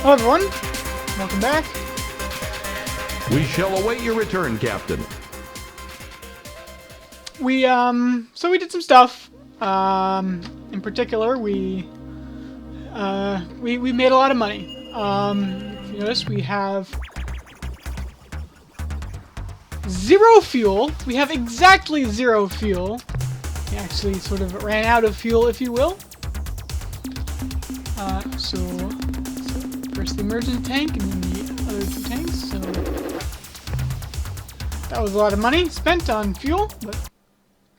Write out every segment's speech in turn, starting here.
Hello everyone, welcome back. We shall await your return, Captain. So we did some stuff. In particular, we made a lot of money. If you notice, we have 0 fuel. We have exactly 0 fuel. We actually sort of ran out of fuel, if you will. So first the emergency tank and then the other 2 tanks. So that was a lot of money spent on fuel, but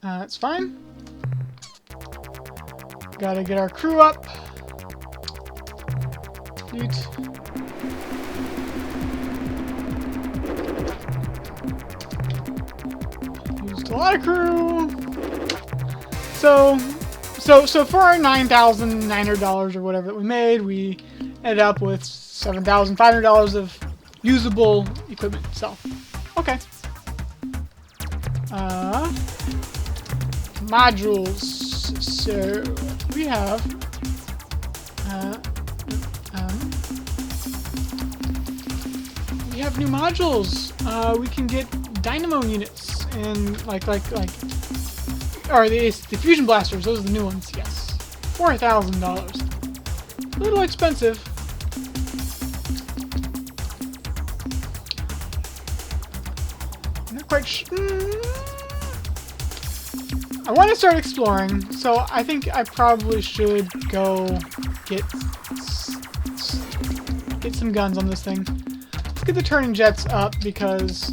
that's fine. Gotta get our crew up. Used a lot of crew. So for our $9,900 or whatever that we made, we ended up with $7,500 of usable equipment. So, okay. Modules. So we have new modules. We can get dynamo units and or the fusion blasters. Those are the new ones. Yes, $4,000. A little expensive. I'm not quite I want to start exploring, so I think I probably should go get some guns on this thing. Let's get the turning jets up because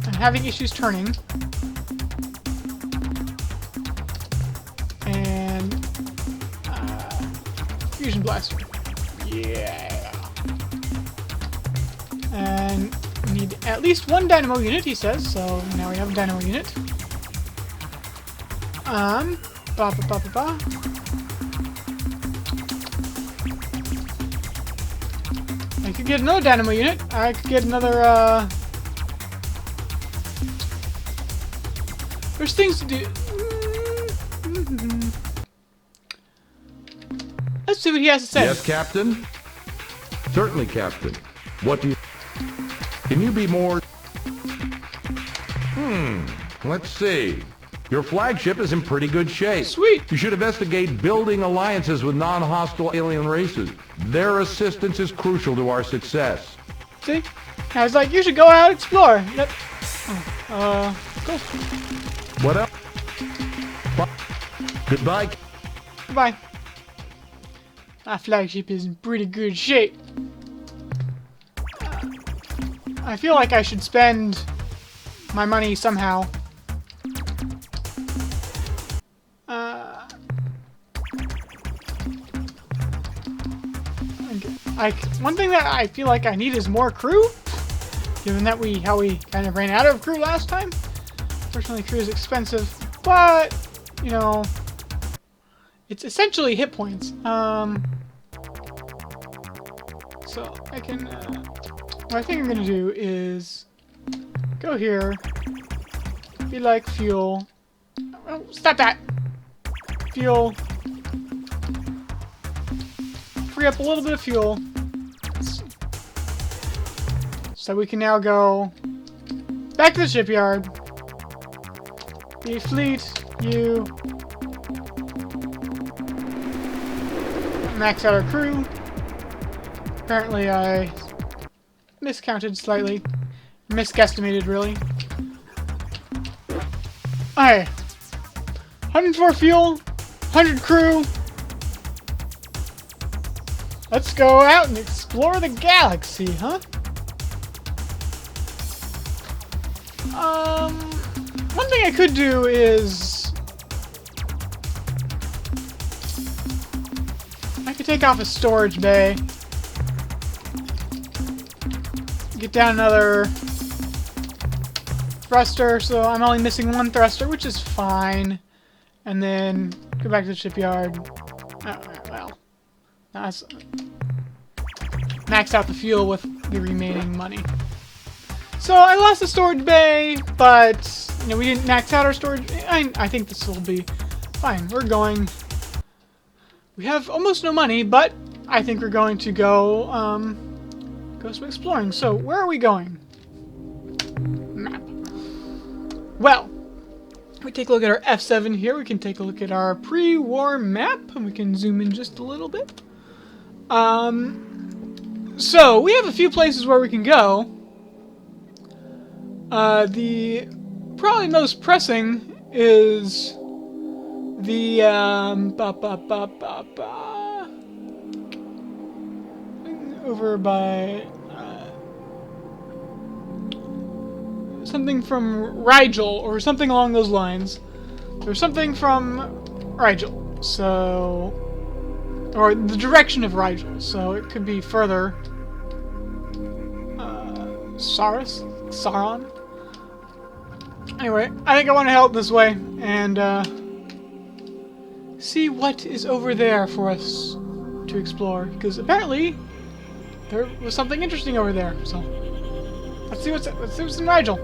I'm having issues turning. And fusion blaster. Yeah. And we need at least 1 dynamo unit, he says, so now we have a dynamo unit. I could get another dynamo unit. I could get another, there's things to do. Let's see what he has to say. Yes, Captain? Certainly, Captain. What do you... Can you be more... Let's see. Your flagship is in pretty good shape. Sweet. You should investigate building alliances with non-hostile alien races. Their assistance is crucial to our success. See? I was like, you should go out and explore. Yep. Cool. What else? Goodbye. Goodbye. My flagship is in pretty good shape. I feel like I should spend my money somehow. One thing that I feel like I need is more crew, given that how we kind of ran out of crew last time. Fortunately, crew is expensive, but you know, it's essentially hit points. So I can. What I think I'm gonna do is go here. Be like fuel. Oh, stop that! Fuel. Free up a little bit of fuel. So we can now go back to the shipyard. The fleet, you. Max out our crew. Apparently I miscounted slightly. Misguesstimated, really. Alright. 104 fuel. 100 crew. Let's go out and explore the galaxy, huh? One thing I could do is... I could take off a storage bay. Get down another thruster, so I'm only missing 1 thruster, which is fine. And then go back to the shipyard. Well, that's... Max out the fuel with the remaining money. So I lost the storage bay, but you know we didn't max out our storage. I think this will be fine. We're going. We have almost no money, but I think we're going to go some exploring. So, where are we going? Map. Well, we take a look at our F7 here. We can take a look at our pre-war map, and we can zoom in just a little bit. So we have a few places where we can go. The probably most pressing is the over by something from Rigel or something along those lines. There's something from Rigel, so or the direction of Rigel, so it could be further. Sauron. Anyway, I think I want to head this way and see what is over there for us to explore, because apparently there was something interesting over there. So let's see what's in Rigel.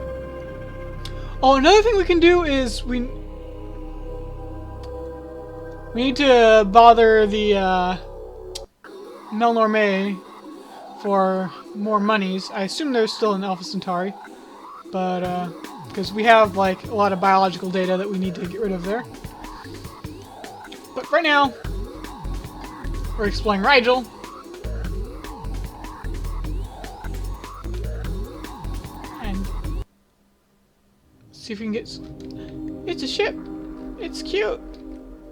Oh, another thing we can do is we need to bother the Melnor May for more monies. I assume they're still in Alpha Centauri, but because we have like a lot of biological data that we need to get rid of there. But right now, we're exploring Rigel. And see if we can get... It's a ship! It's cute!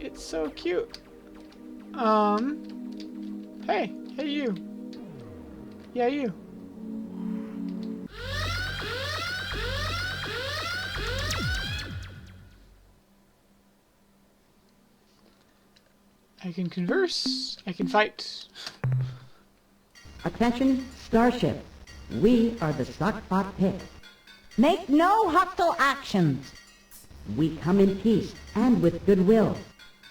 It's so cute. Hey you. Yeah, you. I can converse. I can fight. Attention, Starship. We are the Stockpot Pit. Make no hostile actions. We come in peace and with goodwill.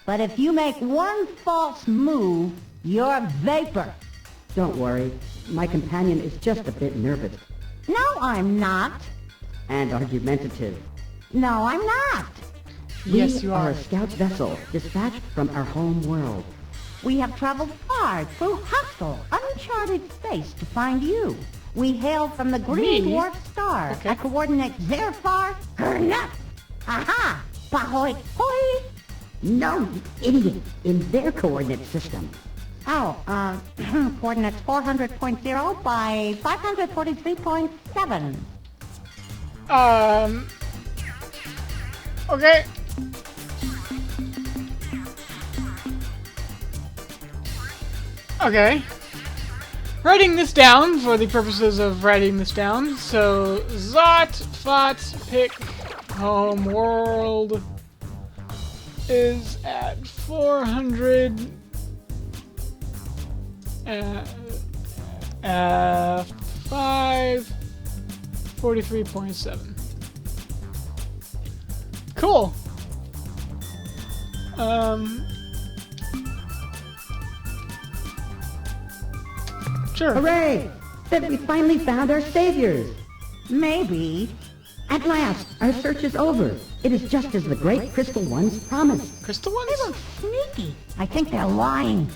But if you make one false move, you're vapor. Don't worry. My companion is just a bit nervous. No, I'm not. And argumentative. No, I'm not. Yes, you We are. are a scout vessel dispatched from our home world. We have traveled far through hostile, uncharted space to find you. We hail from the green Me? dwarf star Okay. at coordinates Zerfar Gernut. Aha! Pahoy hoi! No, you idiot! In their coordinate system. Oh, coordinates 400.0 by 543.7. Okay. Okay. Writing this down for the purposes of writing this down. So, Zot, Fot, Pick, Home World is at 400. 543.7. Cool. Sure. Hooray! That we finally found our saviors! Maybe. At last, our search is over. It is just as the great Crystal Ones promised. Crystal They ones? look sneaky. I think they're lying.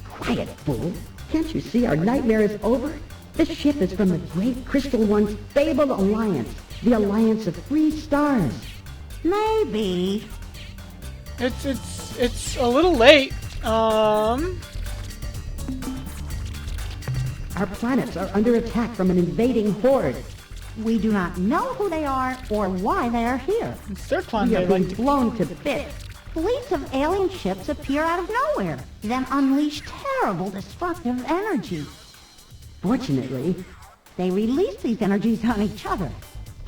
Quiet, fool. Can't you see our nightmare is over? This ship is from the great Crystal One's fabled alliance, the Alliance of Three Stars. Maybe. It's a little late. Our planets are under attack from an invading horde. We do not know who they are or why they are here. It's their clan. We They are being like to... blown to bits. Fleets of alien ships appear out of nowhere, then unleash terrible destructive energy. Fortunately, they release these energies on each other.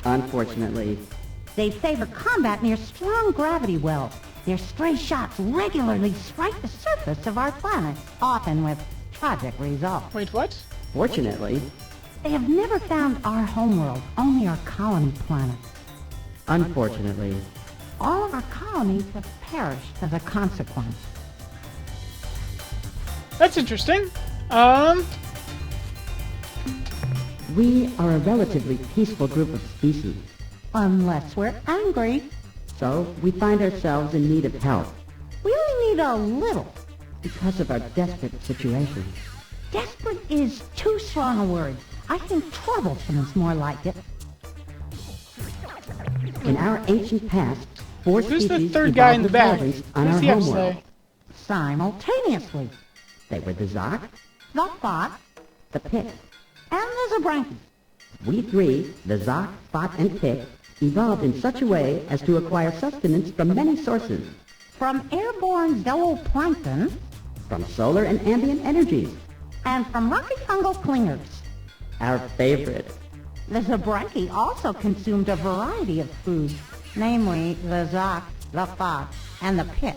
Unfortunately, they favor combat near strong gravity wells. Their stray shots regularly strike the surface of our planet, often with tragic results. Wait, what? Fortunately, they have never found our homeworld, only our colony planet. Unfortunately, all of our colonies have perished as a consequence. That's interesting. We are a relatively peaceful group of species. Unless we're angry. So, we find ourselves in need of help. We only need a little. because of our desperate situation. Desperate is too strong a word. I think troublesome is more like it. In our ancient past, four Who's species the third guy in the evolved back? intelligence on What does our he have to homeworld. say? Simultaneously. They were the Zoc, the Spot, the Pick, and the Zabranki. We three, the Zoc, Spot, and Pick, evolved in such a way as to acquire sustenance from many sources. From airborne zooplankton, from solar and ambient energies, and from rocky fungal clingers. Our favorite. The Zabranki also consumed a variety of foods, namely the Zoc, the Spot, and the Pick.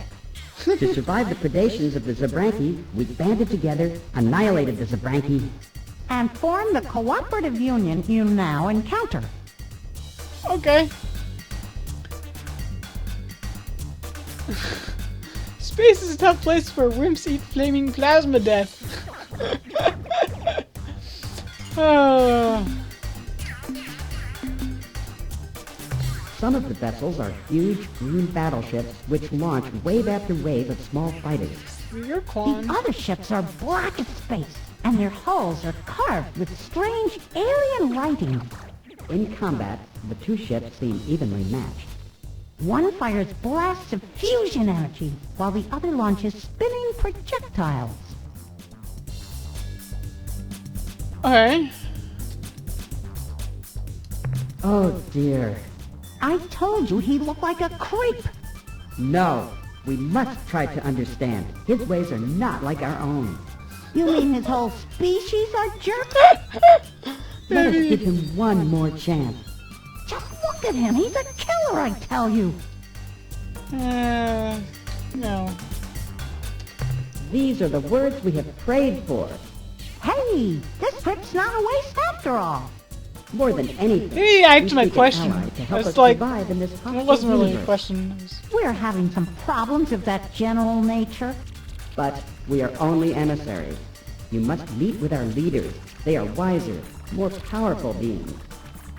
To survive the predations of the Zabranki, we banded together, annihilated the Zabranki, and formed the cooperative union you now encounter. Okay. Space is a tough place where wimps eat flaming plasma death. Oh. Some of the vessels are huge green battleships which launch wave after wave of small fighters. Your Quan. The other ships are black as space, and their hulls are carved with strange alien writing. In combat, the two ships seem evenly matched. One fires blasts of fusion energy, while the other launches spinning projectiles. Okay. Oh dear. I told you he looked like a creep. No, we must try to understand. His ways are not like our own. You mean his whole species are jerks? Let us give him one more chance. Just look at him. He's a killer, I tell you. No. These are the words we have prayed for. Hey, this trip's not a waste after all. More than anything, He answered we my seek an question. ally to help It's us like, survive in this it hostile wasn't really a universe. question. It was, We're having some problems of that general nature. But we are only emissaries. You must meet with our leaders. They are wiser, more powerful beings.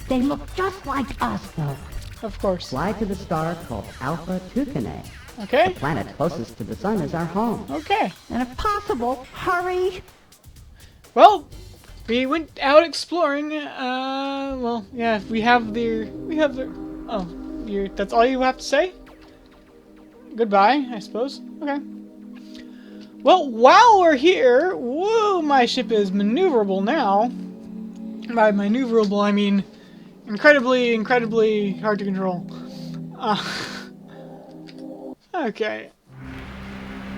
They look just like us, though. of course. Fly to the star called Alpha Tucanae. Okay. The planet closest to the sun is our home. Okay. And if possible, hurry. Well, we went out exploring. Well, yeah. We have the. Oh, that's all you have to say. Goodbye, I suppose. Okay. Well, while we're here, whoa, my ship is maneuverable now. By maneuverable, I mean incredibly hard to control. Okay.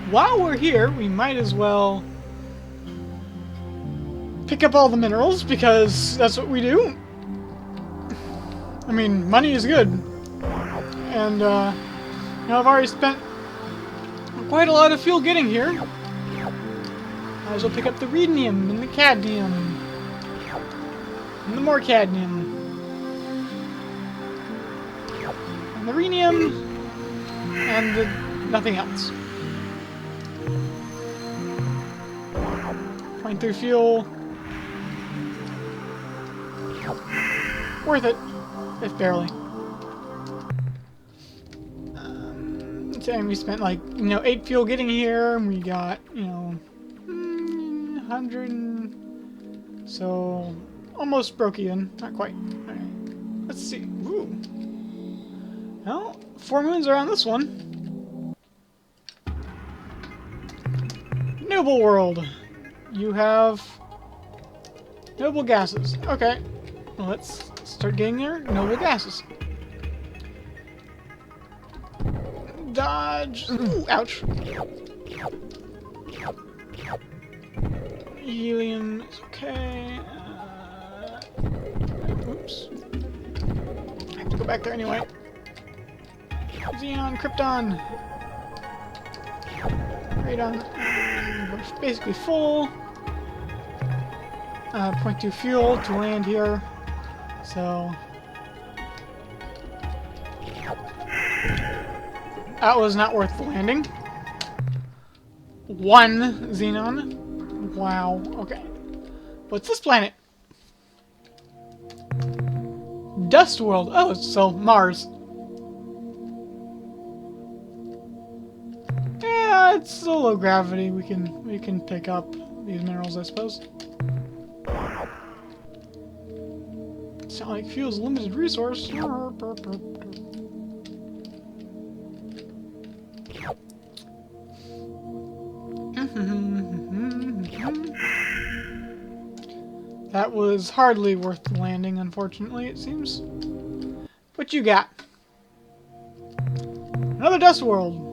While we're here, we might as well pick up all the minerals, because that's what we do. I mean, money is good. And, you know, I've already spent quite a lot of fuel getting here. Might as well pick up the rhenium and the cadmium. And the more cadmium. And the rhenium. And the nothing else. 23 fuel. Worth it, if barely. And we spent like, 8 fuel getting here, and we got, 100, so almost broke even. Not quite. All right. Let's see. Ooh. Well, 4 moons are on this one. Noble world. You have noble gases. Okay. Well, let's start getting there. Noble gases. Dodge. Ooh, ouch. Helium is okay. Oops. I have to go back there anyway. Xenon, Krypton. Radon. We're basically full. 0.2 fuel to land here. So that was not worth the landing. 1 xenon. Wow. Okay. What's this planet? Dust world. Oh, so Mars. Yeah, it's still low gravity. We can pick up these minerals, I suppose. Sound like fuel's a limited resource. That was hardly worth the landing, unfortunately, it seems. What you got? Another dust world.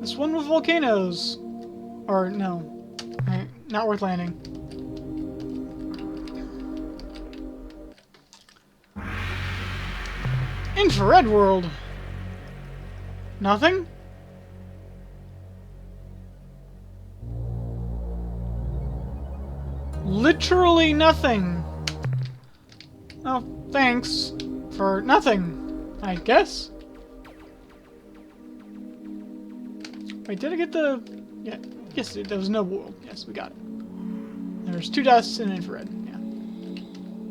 This one with volcanoes. Or, no. Not worth landing. Infrared world. Nothing? Literally nothing. Oh, thanks for nothing, I guess. Wait, did I get the... Yeah, yes, there was no world. Yes, we got it. There's 2 dusts and infrared, yeah.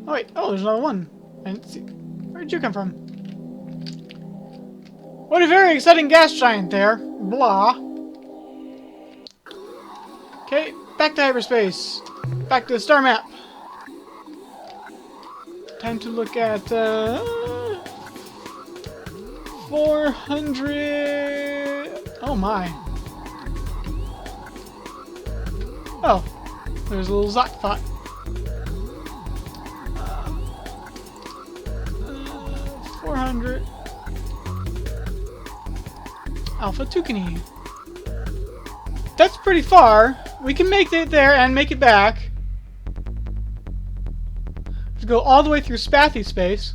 Oh, wait, oh, there's another one. I didn't see... Where did you come from? What a very exciting gas giant there. Blah. Okay, back to hyperspace. Back to the star map. Time to look at 400. Oh my. Oh, there's a little Zokpot. 400. Alpha Tucani. That's pretty far. We can make it there and make it back. To go all the way through Spathy space.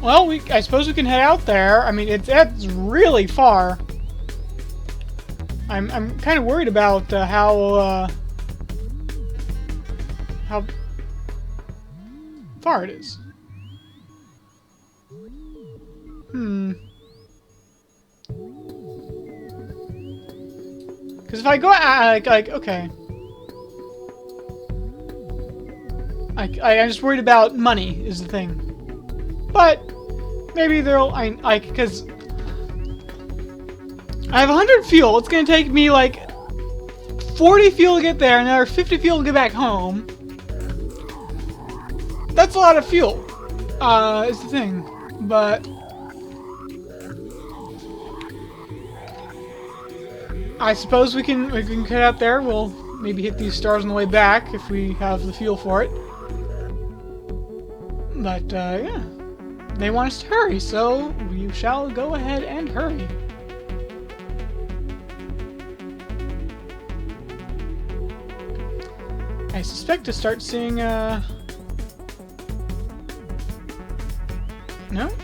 Well, I suppose we can head out there. I mean, it's really far. I'm kind of worried about how far it is. Because if I go okay. I'm just worried about money is the thing. But maybe they'll because I have 100 fuel. It's gonna take me like 40 fuel to get there, and another 50 fuel to get back home. That's a lot of fuel. Is the thing, but I suppose we can cut out there. We'll maybe hit these stars on the way back if we have the fuel for it. But yeah, they want us to hurry, so we shall go ahead and hurry. I suspect to start seeing, no,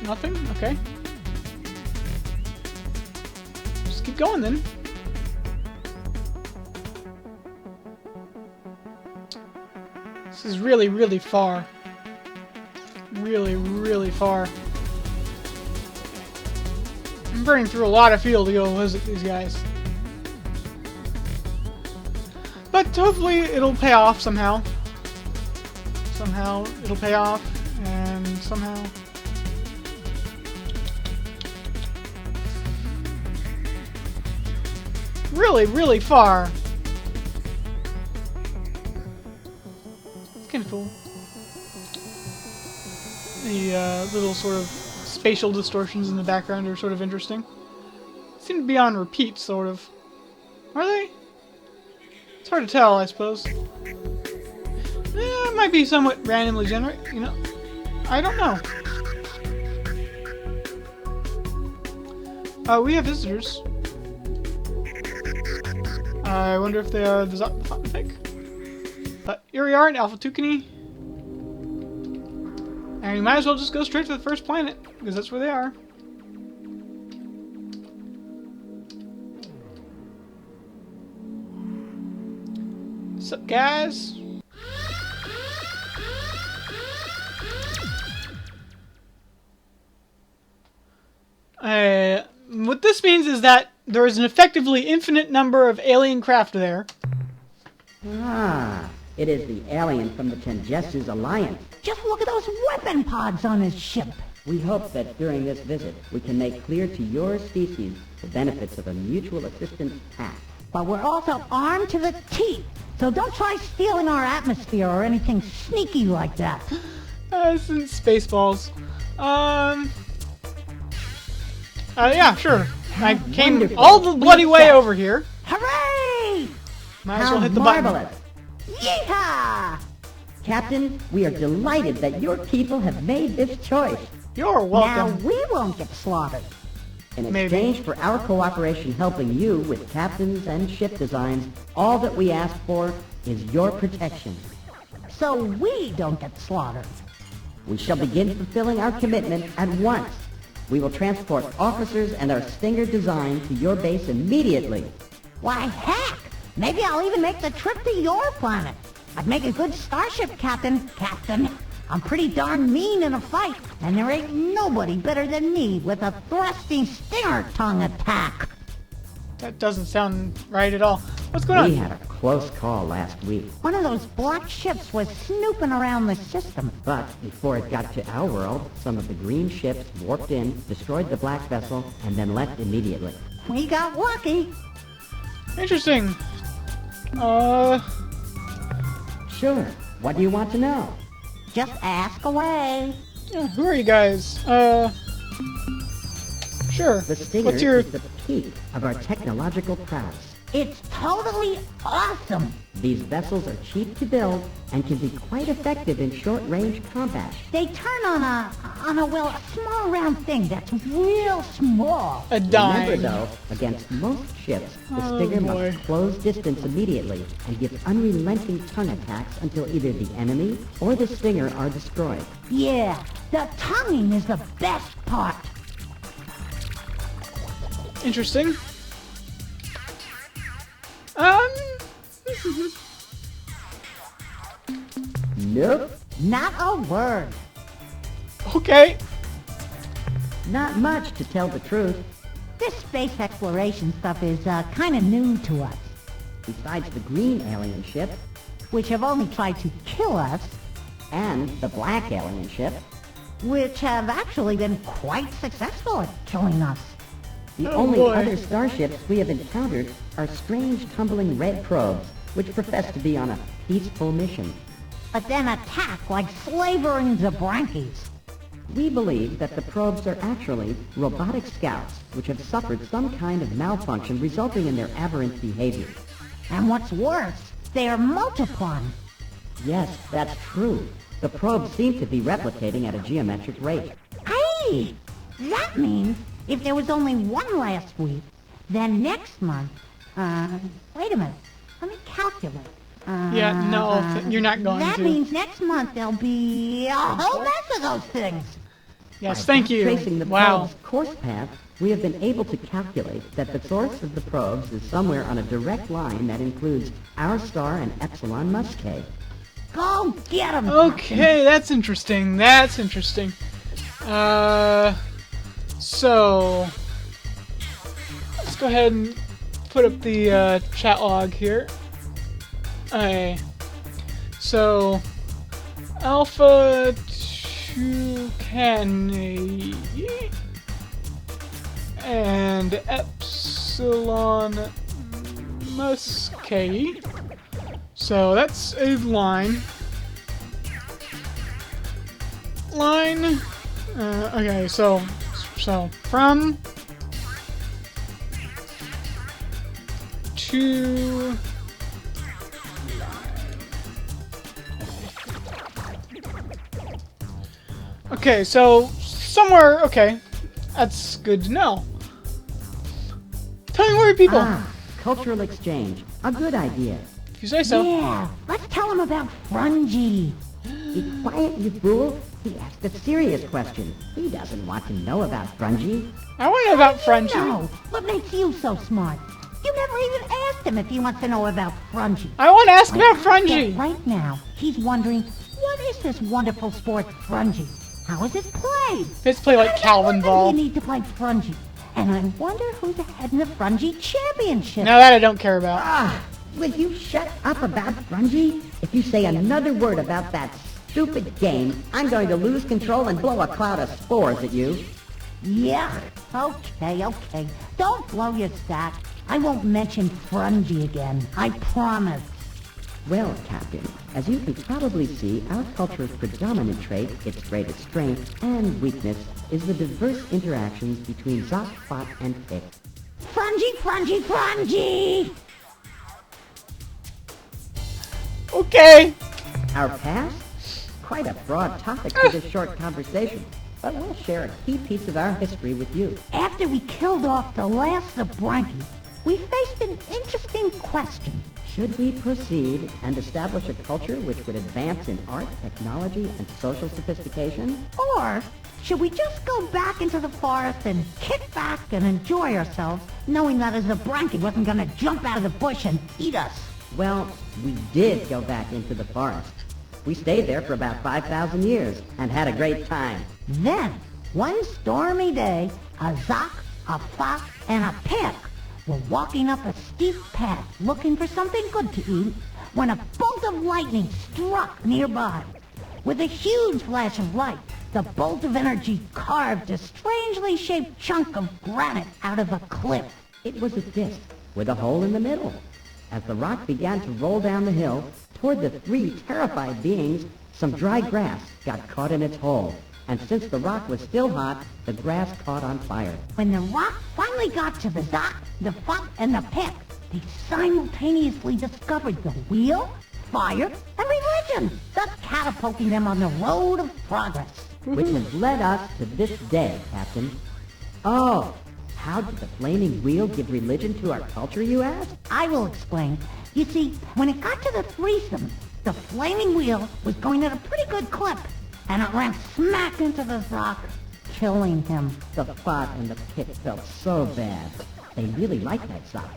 nothing? Okay. Just keep going then. This is really, really far. Really, really far. I'm burning through a lot of fuel to go visit these guys. But hopefully it'll pay off somehow. Somehow it'll pay off, and somehow... Really, really far. It's kind of cool. The little sort of spatial distortions in the background are sort of interesting. Seem to be on repeat, sort of. Are they? It's hard to tell, I suppose. It might be somewhat randomly generated, you know. I don't know. We have visitors. I wonder if they are the Zokpot. But here we are in Alpha Tucani. And we might as well just go straight to the first planet, because that's where they are. What's up, guys? What this means is that there is an effectively infinite number of alien craft there. Ah, it is the alien from the Tenjessu's alliance. Just look at those weapon pods on his ship. We hope that during this visit, we can make clear to your species the benefits of a mutual assistance pact. But we're also armed to the teeth. So don't try stealing our atmosphere or anything sneaky like that. This isn't Spaceballs. Yeah, sure. I came Wonderful. all the bloody way over here. Hooray! Might as How well hit the marvelous! button. Yeehaw! Captain, we are delighted that your people have made this choice. You're Now welcome. we won't get slaughtered. In Maybe. exchange for our cooperation helping you with captains and ship designs, all that we ask for is your protection. So we don't get slaughtered. We shall begin fulfilling our commitment at once. We will transport officers and our Stinger design to your base immediately. Why, heck! Maybe I'll even make the trip to your planet. I'd make a good starship captain. I'm pretty darn mean in a fight, and there ain't nobody better than me with a thrusting stinger tongue attack. That doesn't sound right at all. What's going We on? had a close call last week, One of those black ships was snooping around the system. but before it got to our world, some of the green ships warped in, destroyed the black vessel, and then left immediately. We got lucky. Interesting. Sure, what do you want to know? Just ask away. Yeah, who are you guys? Sure. The Stinger What's your... is the peak of our technological prowess. It's totally awesome. These vessels are cheap to build and can be quite effective in short-range combat. They turn on a small round thing that's real small. A Remember, dime. though, against most ships, the Oh, Stinger boy. must close distance immediately and give unrelenting tongue attacks until either the enemy or the Stinger are destroyed. Yeah, the tonguing is the best part. Interesting. Nope, Not a word. Okay. not much to tell the truth. This space exploration stuff is kind of new to us, Besides the green alien ship which have only tried to kill us, and the black alien ship, which have actually been quite successful at killing us. the Oh, only boy. other starships we have encountered are strange tumbling red probes, which profess to be on a peaceful mission. But then attack like slavering Zabrankis. We believe that the probes are actually robotic scouts, which have suffered some kind of malfunction resulting in their aberrant behavior. And what's worse, they are multiplying. Yes, that's true. The probes seem to be replicating at a geometric rate. Hey! That means if there was only one last week, then next month... wait a minute. Let me calculate. Yeah, no, you're not going That to. means next month there'll be a whole mess of those things. Yes, By thank you. tracing the Wow. probe's course path, we have been able to calculate that the source of the probes is somewhere on a direct line that includes our star and Epsilon Muscae. Go get them. Okay, that's interesting. That's interesting. So let's go ahead and put up the chat log here. Okay. So Alpha Tucanae and Epsilon Muscae. So that's a line. Okay, so from to okay, so somewhere. Okay, that's good to know. Tell me where people. Cultural exchange. A good idea. If you say so. Yeah, let's tell them about Frungy. Be quiet, you fool. He asked a serious question. He doesn't want to know about Frungy. I want to know about Frungy. No, what makes you so smart? You never even asked him if he wants to know about Frungy. I want to ask about But Frungy. right now, he's wondering, what is this wonderful sport, Frungy? How is it played? Let's play like Calvin Why Ball. do you need to play Frungy? And I wonder who's heading the Frungy Championship. Now that I don't care about. Ah, will you shut up about Frungy? If you say another word about that stupid game, I'm going to lose control and blow a cloud of spores at you. Yeah, okay. Don't blow your stack. I won't mention Frungy again. I promise. Well, Captain, as you can probably see, our culture's predominant trait, its greatest strength and weakness, is the diverse interactions between Zoc, Fot, and Pick. Frungy! Okay. Our past? Quite a broad topic for this short conversation, but we'll share a key piece of our history with you. After we killed off the last of Branky, we faced an interesting question. Should we proceed and establish a culture which would advance in art, technology, and social sophistication? Or should we just go back into the forest and kick back and enjoy ourselves, knowing that as a Branky wasn't going to jump out of the bush and eat us? Well, we did go back into the forest. We stayed there for about 5,000 years and had a great time. Then, one stormy day, a Zoc, a Fox, and a Pick were walking up a steep path looking for something good to eat when a bolt of lightning struck nearby. With a huge flash of light, the bolt of energy carved a strangely shaped chunk of granite out of a cliff. It was a disc with a hole in the middle. As the rock began to roll down the hill toward the three terrified beings, some dry grass got caught in its hole. And since the rock was still hot, the grass caught on fire. When the rock finally got to the Zoc, the Fox, and the Pick, they simultaneously discovered the wheel, fire, and religion, thus catapulting them on the road of progress. Which has led us to this day, Captain. Oh, how did the flaming wheel give religion to our culture, you ask? I will explain. You see, when it got to the threesome, the flaming wheel was going at a pretty good clip, and it ran smack into the Zoc, killing him. The Fot and the Pick felt so bad. They really liked that Zoc.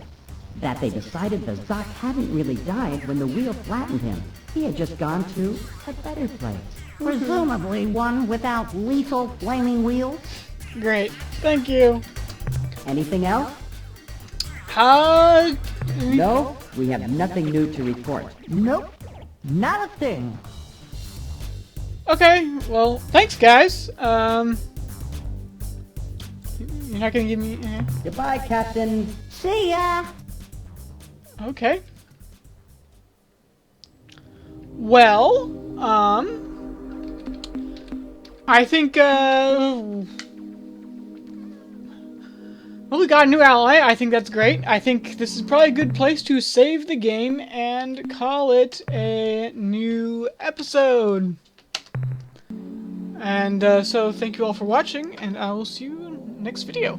That they decided the Zoc hadn't really died when the wheel flattened him. He had just gone to a better place. Presumably one without lethal flaming wheels. Great. Thank you. Anything else? No. No, we have nothing new to report. Nope, not a thing. Okay, well, thanks, guys. You're not gonna give me... Goodbye, Captain. See ya! Okay. Well, I think, well, we got a new ally. I think that's great. I think this is probably a good place to save the game and call it a new episode. And so thank you all for watching, and I will see you in the next video.